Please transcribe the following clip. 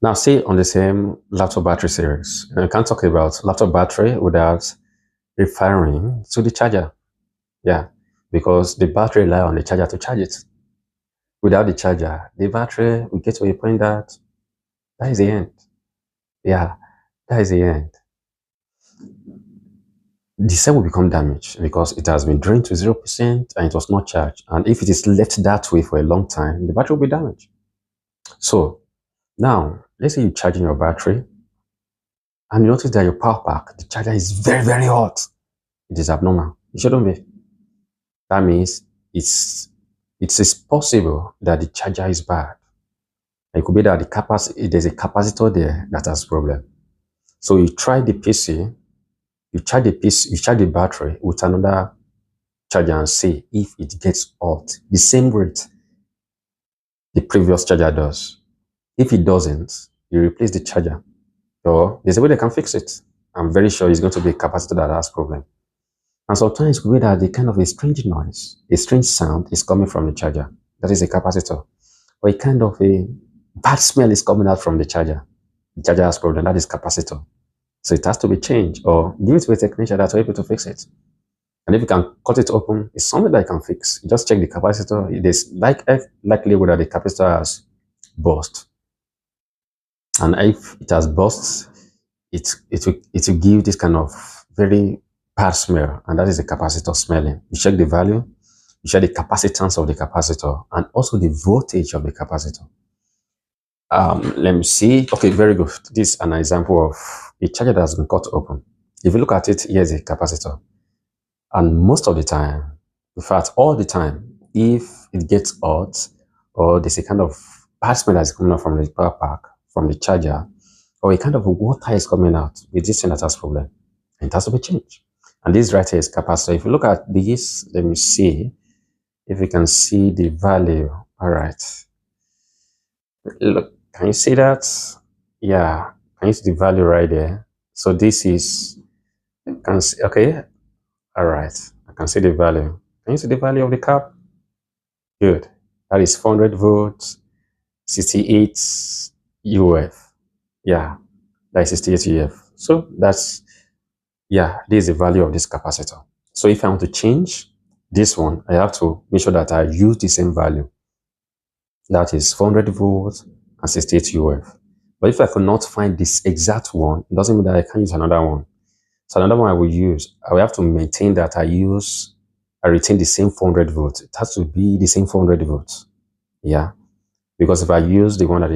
Now, see on the same laptop battery series, you can't talk about laptop battery without referring to the charger. Yeah, because the battery rely on the charger to charge it. Without the charger, the battery will get to a point that is the end. Yeah, that is the end. The cell will become damaged because it has been drained to 0% and it was not charged. And if it is left that way for a long time, the battery will be damaged. So now, let's say you're charging your battery and you notice that your power pack, the charger is very, very hot. It is abnormal. It shouldn't be. That means it is possible that the charger is bad. It could be that there's a capacitor there that has problem. So you try the PC, you charge the battery with another charger and see if it gets hot the same rate the previous charger does. If it doesn't, you replace the charger. Or there's a way they can fix it. I'm very sure it's going to be a capacitor that has problem. And sometimes it could be that the kind of a strange noise, a strange sound is coming from the charger. That is a capacitor. Or a kind of a bad smell is coming out from the charger. The charger has problem. That is capacitor. So it has to be changed or give it to a technician that's able to fix it. And if you can cut it open, it's something that you can fix. You just check the capacitor. It is likely whether the capacitor has burst. And if it has burst, it will give this kind of very bad smell, and that is the capacitor smelling. You check the value, you check the capacitance of the capacitor, and also the voltage of the capacitor. Let me see. Okay, very good. This is an example of a charger that has been cut open. If you look at it, here's a capacitor. And most of the time, in fact, all the time, if it gets hot or there's a kind of bad smell that's coming out from the power pack, from the charger, or a kind of water is coming out with this thing that has problem, it has to be changed. And this right here is capacitor. If you look at this, let me see if you can see the value. All right. Look, can you see that? Yeah, can you see the value right there? So this is, can see, okay, all right, I can see the value. Can you see the value of the cap? Good. That is 400 volts, 68 UF. Yeah, that is 68 UF. So that's, yeah, this is the value of this capacitor. So if I want to change this one, I have to make sure that I use the same value. That is 400 volts and 68 UF. But if I could not find this exact one, it doesn't mean that I can use another one. So another one I will use, I will have to maintain that I retain the same 400 volts. It has to be the same 400 volts. Yeah. Because if I use the one that is